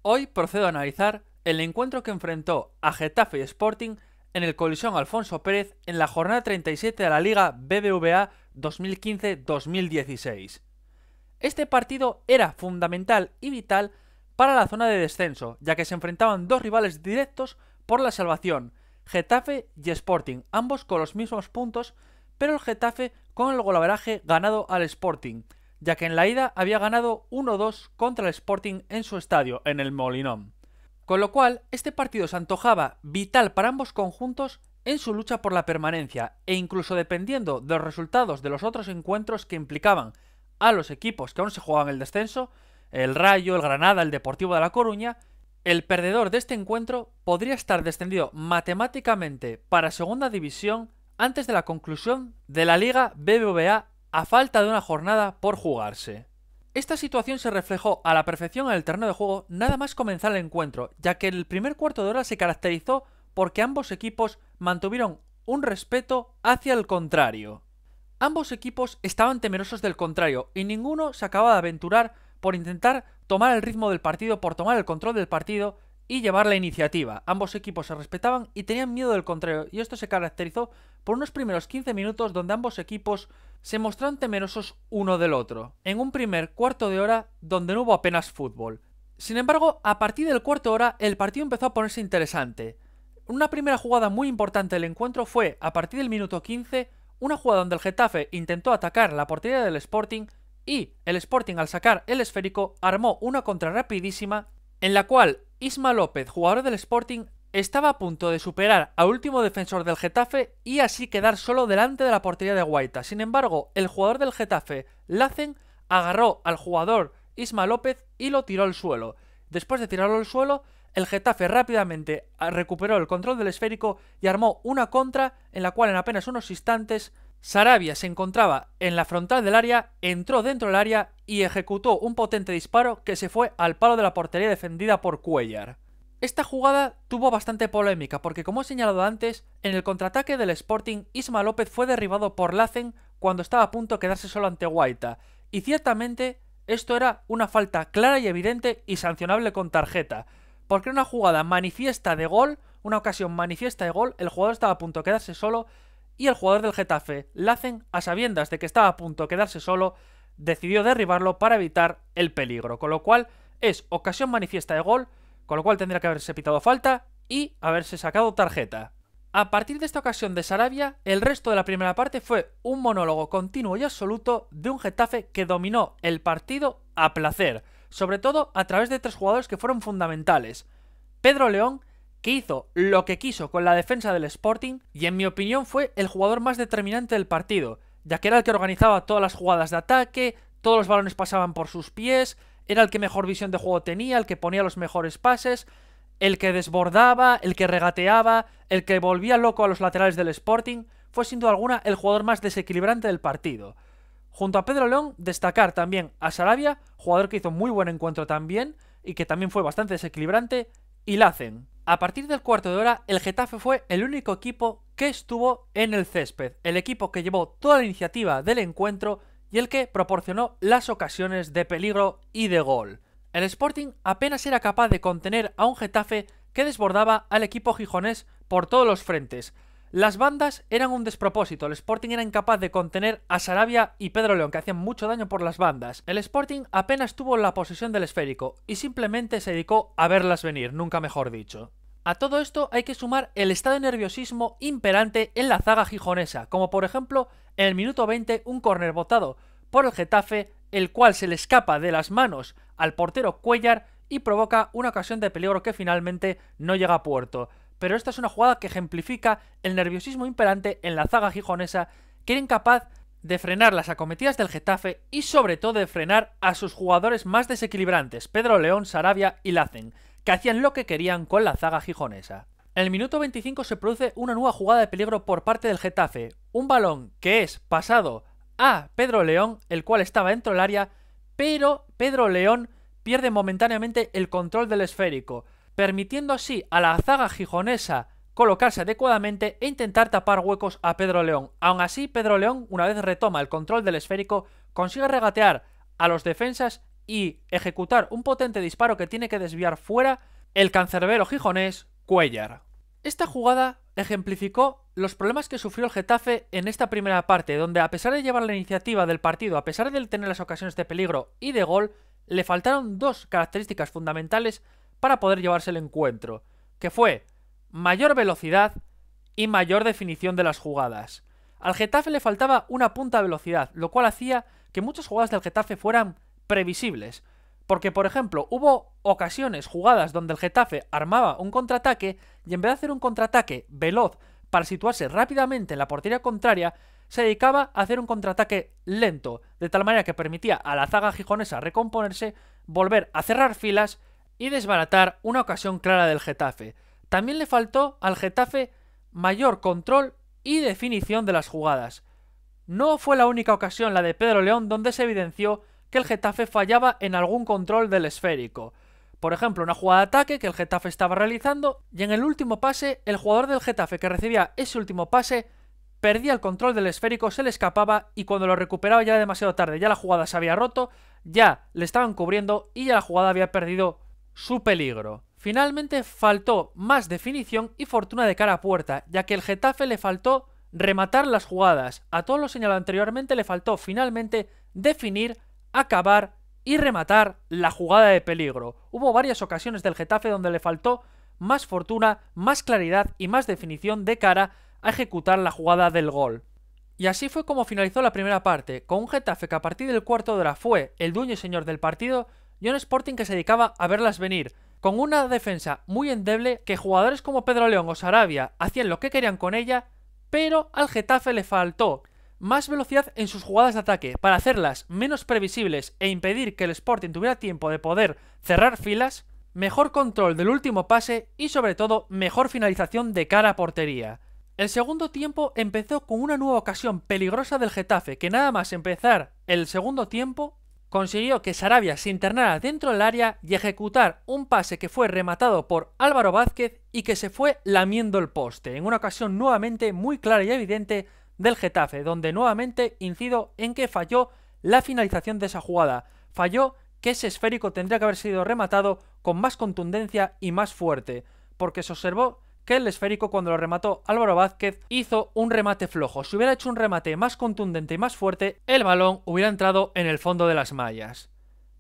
Hoy procedo a analizar el encuentro que enfrentó a Getafe y Sporting en el Coliseo Alfonso Pérez en la jornada 37 de la Liga BBVA 2015-2016. Este partido era fundamental y vital para la zona de descenso, ya que se enfrentaban dos rivales directos por la salvación, Getafe y Sporting, ambos con los mismos puntos, pero el Getafe con el golaveraje ganado al Sporting, ya que en la ida había ganado 1-2 contra el Sporting en su estadio, en el Molinón. Con lo cual, este partido se antojaba vital para ambos conjuntos en su lucha por la permanencia, e incluso dependiendo de los resultados de los otros encuentros que implicaban a los equipos que aún se jugaban el descenso, el Rayo, el Granada, el Deportivo de La Coruña, el perdedor de este encuentro podría estar descendido matemáticamente para segunda división antes de la conclusión de la Liga BBVA a falta de una jornada por jugarse. Esta situación se reflejó a la perfección en el terreno de juego nada más comenzar el encuentro, ya que el primer cuarto de hora se caracterizó porque ambos equipos mantuvieron un respeto hacia el contrario. Ambos equipos estaban temerosos del contrario y ninguno se acababa de aventurar por intentar tomar el ritmo del partido, por tomar el control del partido y llevar la iniciativa. Ambos equipos se respetaban y tenían miedo del contrario, y esto se caracterizó por unos primeros 15 minutos donde ambos equipos se mostraron temerosos uno del otro, en un primer cuarto de hora donde no hubo apenas fútbol. Sin embargo, a partir del cuarto de hora el partido empezó a ponerse interesante. Una primera jugada muy importante del encuentro fue, a partir del minuto 15, una jugada donde el Getafe intentó atacar la portería del Sporting y el Sporting, al sacar el esférico, armó una contra rapidísima en la cual Isma López, jugador del Sporting, estaba a punto de superar al último defensor del Getafe y así quedar solo delante de la portería de Guaita. Sin embargo, el jugador del Getafe, Lacen, agarró al jugador Isma López y lo tiró al suelo. Después de tirarlo al suelo, el Getafe rápidamente recuperó el control del esférico y armó una contra en la cual en apenas unos instantes Sarabia se encontraba en la frontal del área, entró dentro del área y ejecutó un potente disparo que se fue al palo de la portería defendida por Cuéllar. Esta jugada tuvo bastante polémica porque, como he señalado antes, en el contraataque del Sporting, Isma López fue derribado por Lacen cuando estaba a punto de quedarse solo ante Guaita, y ciertamente esto era una falta clara y evidente y sancionable con tarjeta, porque era una jugada manifiesta de gol, una ocasión manifiesta de gol, el jugador estaba a punto de quedarse solo y el jugador del Getafe, Lacen, a sabiendas de que estaba a punto de quedarse solo, decidió derribarlo para evitar el peligro, con lo cual es ocasión manifiesta de gol, con lo cual tendría que haberse pitado falta y haberse sacado tarjeta. A partir de esta ocasión de Sarabia, el resto de la primera parte fue un monólogo continuo y absoluto de un Getafe que dominó el partido a placer, sobre todo a través de tres jugadores que fueron fundamentales. Pedro León, que hizo lo que quiso con la defensa del Sporting y en mi opinión fue el jugador más determinante del partido, ya que era el que organizaba todas las jugadas de ataque, todos los balones pasaban por sus pies, era el que mejor visión de juego tenía, el que ponía los mejores pases, el que desbordaba, el que regateaba, el que volvía loco a los laterales del Sporting. Fue sin duda alguna el jugador más desequilibrante del partido. Junto a Pedro León, destacar también a Sarabia, jugador que hizo muy buen encuentro también y que también fue bastante desequilibrante, y Lacen. A partir del cuarto de hora, el Getafe fue el único equipo que estuvo en el césped, el equipo que llevó toda la iniciativa del encuentro y el que proporcionó las ocasiones de peligro y de gol. El Sporting apenas era capaz de contener a un Getafe que desbordaba al equipo gijonés por todos los frentes. Las bandas eran un despropósito, el Sporting era incapaz de contener a Sarabia y Pedro León, que hacían mucho daño por las bandas. El Sporting apenas tuvo la posesión del esférico y simplemente se dedicó a verlas venir, nunca mejor dicho. A todo esto hay que sumar el estado de nerviosismo imperante en la zaga gijonesa, como por ejemplo en el minuto 20 un córner botado por el Getafe, el cual se le escapa de las manos al portero Cuéllar y provoca una ocasión de peligro que finalmente no llega a puerto. Pero esta es una jugada que ejemplifica el nerviosismo imperante en la zaga gijonesa, que era incapaz de frenar las acometidas del Getafe y sobre todo de frenar a sus jugadores más desequilibrantes, Pedro León, Sarabia y Lacen, que hacían lo que querían con la zaga gijonesa. En el minuto 25 se produce una nueva jugada de peligro por parte del Getafe, un balón que es pasado a Pedro León, el cual estaba dentro del área, pero Pedro León pierde momentáneamente el control del esférico, permitiendo así a la zaga gijonesa colocarse adecuadamente e intentar tapar huecos a Pedro León. Aún así, Pedro León, una vez retoma el control del esférico, consigue regatear a los defensas y ejecutar un potente disparo que tiene que desviar fuera el cancerbero gijonés Cuéllar. Esta jugada ejemplificó los problemas que sufrió el Getafe en esta primera parte, donde a pesar de llevar la iniciativa del partido, a pesar de tener las ocasiones de peligro y de gol, le faltaron dos características fundamentales para poder llevarse el encuentro, que fue mayor velocidad y mayor definición de las jugadas. Al Getafe le faltaba una punta de velocidad, lo cual hacía que muchas jugadas del Getafe fueran previsibles. Porque, por ejemplo, hubo ocasiones, jugadas donde el Getafe armaba un contraataque y en vez de hacer un contraataque veloz para situarse rápidamente en la portería contraria, se dedicaba a hacer un contraataque lento, de tal manera que permitía a la zaga gijonesa recomponerse, volver a cerrar filas y desbaratar una ocasión clara del Getafe. También le faltó al Getafe mayor control y definición de las jugadas. No fue la única ocasión, la de Pedro León, donde se evidenció que el Getafe fallaba en algún control del esférico. Por ejemplo, una jugada de ataque que el Getafe estaba realizando y en el último pase, el jugador del Getafe que recibía ese último pase perdía el control del esférico, se le escapaba y cuando lo recuperaba ya era demasiado tarde, ya la jugada se había roto, ya le estaban cubriendo y ya la jugada había perdido su peligro. Finalmente faltó más definición y fortuna de cara a puerta, ya que el Getafe le faltó rematar las jugadas. A todo lo señalado anteriormente le faltó finalmente definir, acabar y rematar la jugada de peligro. Hubo varias ocasiones del Getafe donde le faltó más fortuna, más claridad y más definición de cara a ejecutar la jugada del gol. Y así fue como finalizó la primera parte, con un Getafe que a partir del cuarto de hora fue el dueño y señor del partido y un Sporting que se dedicaba a verlas venir, con una defensa muy endeble que jugadores como Pedro León o Sarabia hacían lo que querían con ella, pero al Getafe le faltó más velocidad en sus jugadas de ataque para hacerlas menos previsibles e impedir que el Sporting tuviera tiempo de poder cerrar filas, mejor control del último pase y sobre todo mejor finalización de cara a portería. El segundo tiempo empezó con una nueva ocasión peligrosa del Getafe que nada más empezar el segundo tiempo consiguió que Sarabia se internara dentro del área y ejecutar un pase que fue rematado por Álvaro Vázquez y que se fue lamiendo el poste, en una ocasión nuevamente muy clara y evidente del Getafe, donde nuevamente incido en que falló la finalización de esa jugada, falló que ese esférico tendría que haber sido rematado con más contundencia y más fuerte, porque se observó que el esférico cuando lo remató Álvaro Vázquez hizo un remate flojo. Si hubiera hecho un remate más contundente y más fuerte, el balón hubiera entrado en el fondo de las mallas.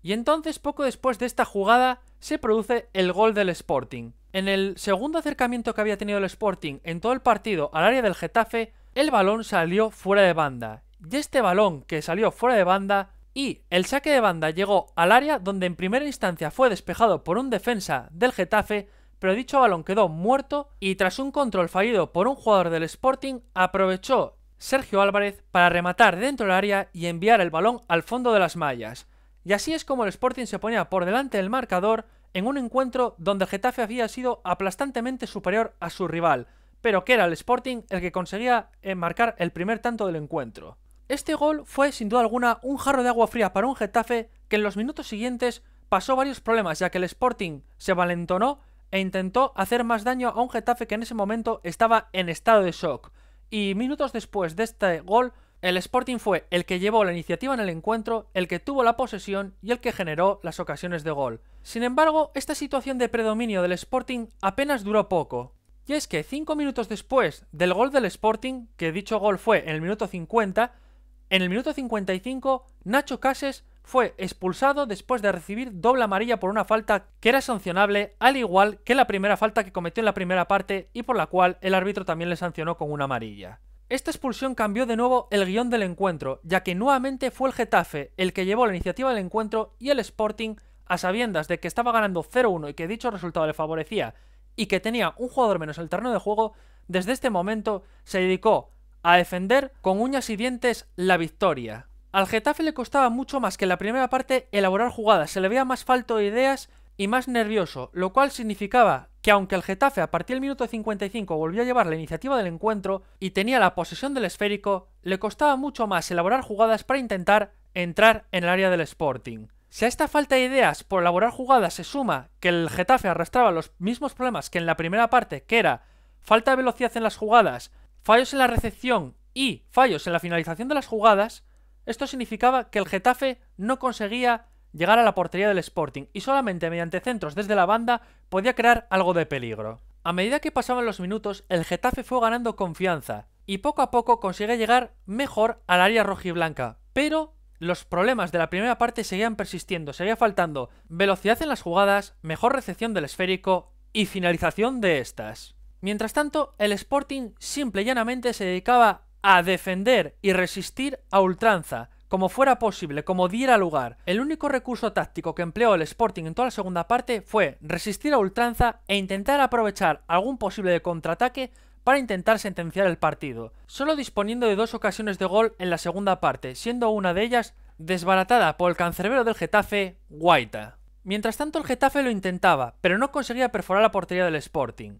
Y entonces, poco después de esta jugada, se produce el gol del Sporting. En el segundo acercamiento que había tenido el Sporting en todo el partido al área del Getafe, el balón salió fuera de banda. Y este balón que salió fuera de banda y el saque de banda llegó al área donde en primera instancia fue despejado por un defensa del Getafe, pero dicho balón quedó muerto y tras un control fallido por un jugador del Sporting aprovechó Sergio Álvarez para rematar dentro del área y enviar el balón al fondo de las mallas. Y así es como el Sporting se ponía por delante del marcador en un encuentro donde el Getafe había sido aplastantemente superior a su rival, pero que era el Sporting el que conseguía marcar el primer tanto del encuentro. Este gol fue sin duda alguna un jarro de agua fría para un Getafe que en los minutos siguientes pasó varios problemas, ya que el Sporting se valentonó e intentó hacer más daño a un Getafe que en ese momento estaba en estado de shock. Y minutos después de este gol, el Sporting fue el que llevó la iniciativa en el encuentro, el que tuvo la posesión y el que generó las ocasiones de gol. Sin embargo, esta situación de predominio del Sporting apenas duró poco. Y es que 5 minutos después del gol del Sporting, que dicho gol fue en el minuto 50, en el minuto 55 Nacho Cases fue expulsado después de recibir doble amarilla por una falta que era sancionable, al igual que la primera falta que cometió en la primera parte y por la cual el árbitro también le sancionó con una amarilla. Esta expulsión cambió de nuevo el guión del encuentro, ya que nuevamente fue el Getafe el que llevó la iniciativa del encuentro y el Sporting, a sabiendas de que estaba ganando 0-1 y que dicho resultado le favorecía y que tenía un jugador menos en el terreno de juego, desde este momento se dedicó a defender con uñas y dientes la victoria. Al Getafe le costaba mucho más que en la primera parte elaborar jugadas, se le veía más falto de ideas y más nervioso, lo cual significaba que aunque el Getafe a partir del minuto 55 volvió a llevar la iniciativa del encuentro y tenía la posesión del esférico, le costaba mucho más elaborar jugadas para intentar entrar en el área del Sporting. Si a esta falta de ideas por elaborar jugadas se suma que el Getafe arrastraba los mismos problemas que en la primera parte, que era falta de velocidad en las jugadas, fallos en la recepción y fallos en la finalización de las jugadas, esto significaba que el Getafe no conseguía llegar a la portería del Sporting y solamente mediante centros desde la banda podía crear algo de peligro. A medida que pasaban los minutos, el Getafe fue ganando confianza y poco a poco consigue llegar mejor al área rojiblanca, pero los problemas de la primera parte seguían persistiendo, seguía faltando velocidad en las jugadas, mejor recepción del esférico y finalización de estas. Mientras tanto, el Sporting simple y llanamente se dedicaba a defender y resistir a ultranza, como fuera posible, como diera lugar. El único recurso táctico que empleó el Sporting en toda la segunda parte fue resistir a ultranza e intentar aprovechar algún posible contraataque para intentar sentenciar el partido, solo disponiendo de 2 ocasiones de gol en la segunda parte, siendo una de ellas desbaratada por el cancerbero del Getafe, Guaita. Mientras tanto, el Getafe lo intentaba, pero no conseguía perforar la portería del Sporting.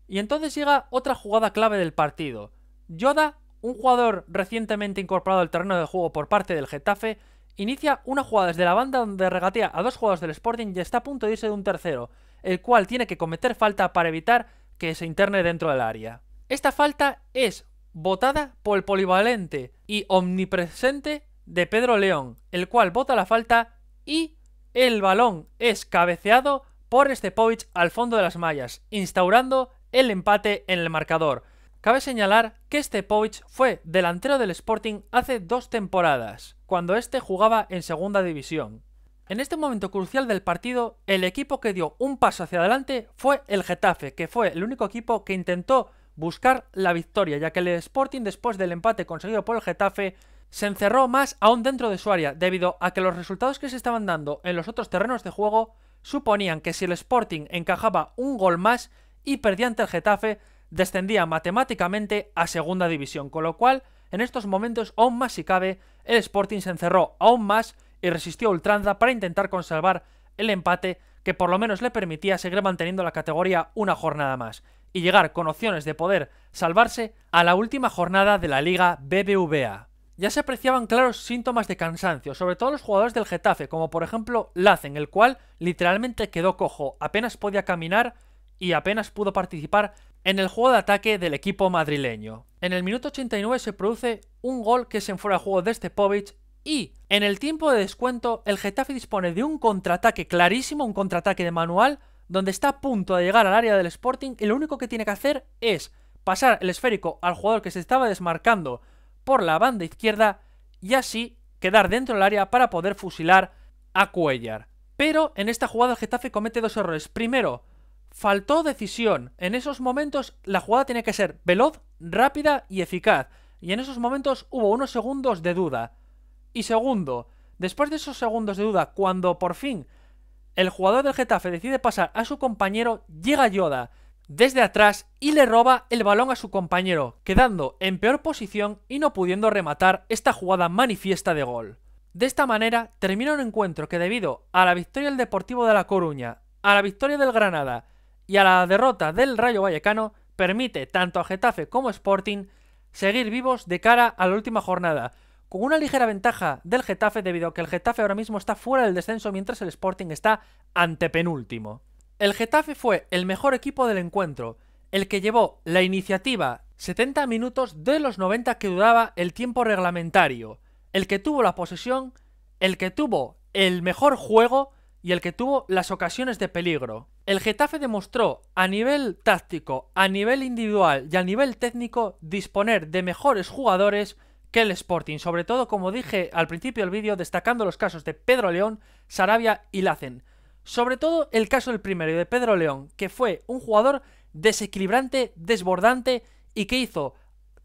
Y entonces llega otra jugada clave del partido. Yoda, un jugador recientemente incorporado al terreno de juego por parte del Getafe, inicia una jugada desde la banda donde regatea a 2 jugadores del Sporting y está a punto de irse de un tercero, el cual tiene que cometer falta para evitar que se interne dentro del área. Esta falta es botada por el polivalente y omnipresente de Pedro León, el cual bota la falta y el balón es cabeceado por Stepovic al fondo de las mallas, instaurando el empate en el marcador. Cabe señalar que Stepovic fue delantero del Sporting hace 2 temporadas, cuando este jugaba en segunda división. En este momento crucial del partido, el equipo que dio un paso hacia adelante fue el Getafe, que fue el único equipo que intentó buscar la victoria, ya que el Sporting, después del empate conseguido por el Getafe, se encerró más aún dentro de su área, debido a que los resultados que se estaban dando en los otros terrenos de juego suponían que si el Sporting encajaba un gol más y perdía ante el Getafe, descendía matemáticamente a segunda división, con lo cual, en estos momentos, aún más si cabe, el Sporting se encerró aún más y resistió a ultranza para intentar conservar el empate que por lo menos le permitía seguir manteniendo la categoría una jornada más y llegar con opciones de poder salvarse a la última jornada de la Liga BBVA. Ya se apreciaban claros síntomas de cansancio, sobre todo los jugadores del Getafe, como por ejemplo Lacen, el cual literalmente quedó cojo, apenas podía caminar y apenas pudo participar en el juego de ataque del equipo madrileño. En el minuto 89 se produce un gol que es en fuera de juego de Stepovic y en el tiempo de descuento el Getafe dispone de un contraataque clarísimo, un contraataque de manual, donde está a punto de llegar al área del Sporting y lo único que tiene que hacer es pasar el esférico al jugador que se estaba desmarcando por la banda izquierda y así quedar dentro del área para poder fusilar a Cuellar. Pero en esta jugada el Getafe comete 2 errores. Primero, faltó decisión. En esos momentos la jugada tenía que ser veloz, rápida y eficaz. Y en esos momentos hubo unos segundos de duda. Y segundo, después de esos segundos de duda, cuando por fin el jugador del Getafe decide pasar a su compañero, llega Yoda desde atrás y le roba el balón a su compañero, quedando en peor posición y no pudiendo rematar esta jugada manifiesta de gol. De esta manera termina un encuentro que, debido a la victoria del Deportivo de La Coruña, a la victoria del Granada y a la derrota del Rayo Vallecano, permite tanto a Getafe como a Sporting seguir vivos de cara a la última jornada, con una ligera ventaja del Getafe debido a que el Getafe ahora mismo está fuera del descenso mientras el Sporting está antepenúltimo. El Getafe fue el mejor equipo del encuentro, el que llevó la iniciativa 70 minutos de los 90 que duraba el tiempo reglamentario, el que tuvo la posesión, el que tuvo el mejor juego y el que tuvo las ocasiones de peligro. El Getafe demostró a nivel táctico, a nivel individual y a nivel técnico disponer de mejores jugadores que el Sporting, sobre todo, como dije al principio del vídeo, destacando los casos de Pedro León, Sarabia y Lacen. Sobre todo el caso del primero, de Pedro León, que fue un jugador desequilibrante, desbordante y que hizo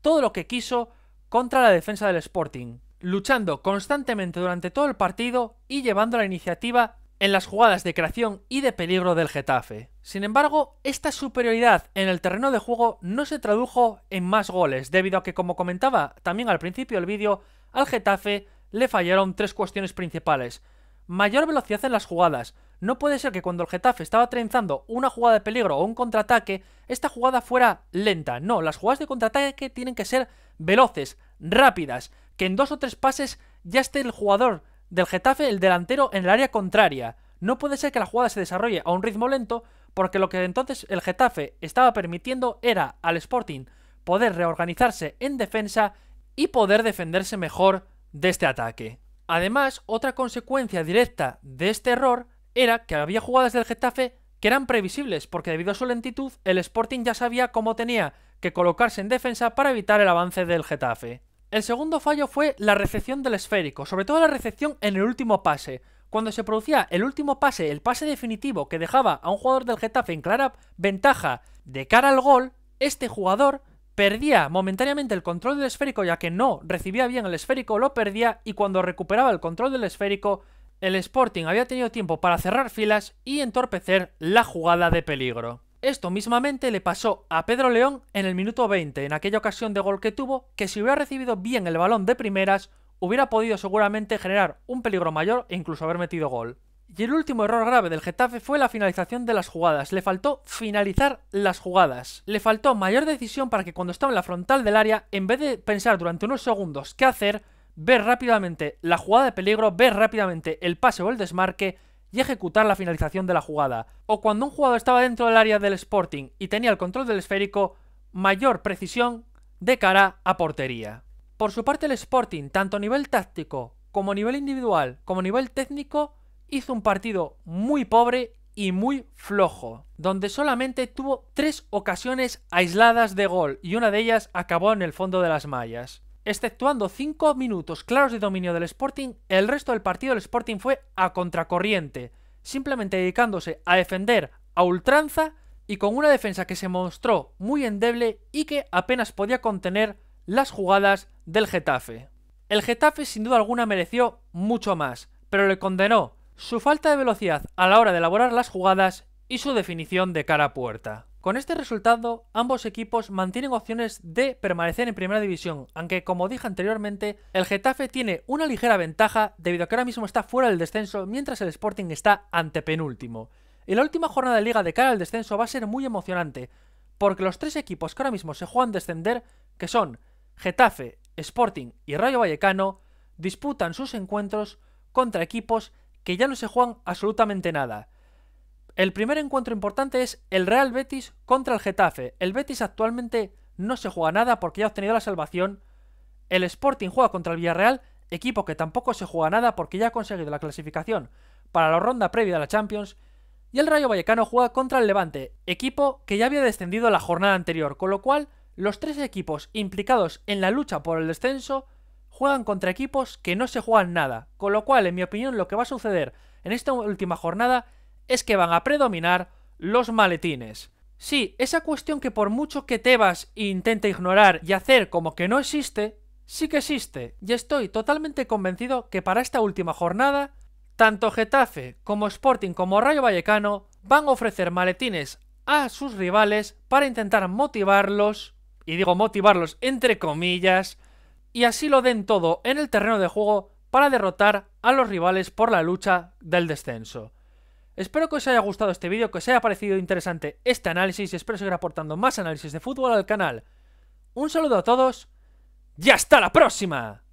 todo lo que quiso contra la defensa del Sporting, luchando constantemente durante todo el partido y llevando la iniciativa en las jugadas de creación y de peligro del Getafe. Sin embargo, esta superioridad en el terreno de juego no se tradujo en más goles, debido a que, como comentaba también al principio del vídeo, al Getafe le fallaron 3 cuestiones principales. Mayor velocidad en las jugadas. No puede ser que cuando el Getafe estaba trenzando una jugada de peligro o un contraataque, esta jugada fuera lenta. No, las jugadas de contraataque tienen que ser veloces, rápidas, que en 2 o 3 pases ya esté el jugador del Getafe, el delantero, en el área contraria. No puede ser que la jugada se desarrolle a un ritmo lento, porque lo que entonces el Getafe estaba permitiendo era al Sporting poder reorganizarse en defensa y poder defenderse mejor de este ataque. Además, otra consecuencia directa de este error era que había jugadas del Getafe que eran previsibles, porque debido a su lentitud, el Sporting ya sabía cómo tenía que colocarse en defensa para evitar el avance del Getafe. El segundo fallo fue la recepción del esférico, sobre todo la recepción en el último pase. Cuando se producía el último pase, el pase definitivo que dejaba a un jugador del Getafe en clara ventaja de cara al gol, este jugador perdía momentáneamente el control del esférico, ya que no recibía bien el esférico, lo perdía, y cuando recuperaba el control del esférico, el Sporting había tenido tiempo para cerrar filas y entorpecer la jugada de peligro. Esto mismamente le pasó a Pedro León en el minuto 20, en aquella ocasión de gol que tuvo, que si hubiera recibido bien el balón de primeras, hubiera podido seguramente generar un peligro mayor e incluso haber metido gol. Y el último error grave del Getafe fue la finalización de las jugadas. Le faltó finalizar las jugadas. Le faltó mayor decisión para que cuando estaba en la frontal del área, en vez de pensar durante unos segundos qué hacer, ver rápidamente la jugada de peligro, ver rápidamente el pase o el desmarque y ejecutar la finalización de la jugada. O cuando un jugador estaba dentro del área del Sporting y tenía el control del esférico, mayor precisión de cara a portería. Por su parte, el Sporting, tanto a nivel táctico como a nivel individual como a nivel técnico, hizo un partido muy pobre y muy flojo, donde solamente tuvo 3 ocasiones aisladas de gol y una de ellas acabó en el fondo de las mallas. Exceptuando 5 minutos claros de dominio del Sporting, el resto del partido del Sporting fue a contracorriente, simplemente dedicándose a defender a ultranza y con una defensa que se mostró muy endeble y que apenas podía contener las jugadas del Getafe. El Getafe sin duda alguna mereció mucho más, pero le condenó su falta de velocidad a la hora de elaborar las jugadas y su definición de cara a puerta. Con este resultado, ambos equipos mantienen opciones de permanecer en primera división, aunque como dije anteriormente, el Getafe tiene una ligera ventaja debido a que ahora mismo está fuera del descenso, mientras el Sporting está antepenúltimo. Y la última jornada de liga de cara al descenso va a ser muy emocionante, porque los 3 equipos que ahora mismo se juegan descender, que son Getafe, Sporting y Rayo Vallecano, disputan sus encuentros contra equipos que ya no se juegan absolutamente nada. El primer encuentro importante es el Real Betis contra el Getafe. El Betis actualmente no se juega nada porque ya ha obtenido la salvación. El Sporting juega contra el Villarreal, equipo que tampoco se juega nada porque ya ha conseguido la clasificación para la ronda previa de la Champions. Y el Rayo Vallecano juega contra el Levante, equipo que ya había descendido la jornada anterior, con lo cual los 3 equipos implicados en la lucha por el descenso juegan contra equipos que no se juegan nada, con lo cual, en mi opinión, lo que va a suceder en esta última jornada es que van a predominar los maletines. Sí, esa cuestión que por mucho que Tebas intente ignorar y hacer como que no existe, sí que existe, y estoy totalmente convencido que para esta última jornada, tanto Getafe como Sporting como Rayo Vallecano van a ofrecer maletines a sus rivales para intentar motivarlos, y digo motivarlos entre comillas, y así lo den todo en el terreno de juego para derrotar a los rivales por la lucha del descenso. Espero que os haya gustado este vídeo, que os haya parecido interesante este análisis y espero seguir aportando más análisis de fútbol al canal. Un saludo a todos y ¡hasta la próxima!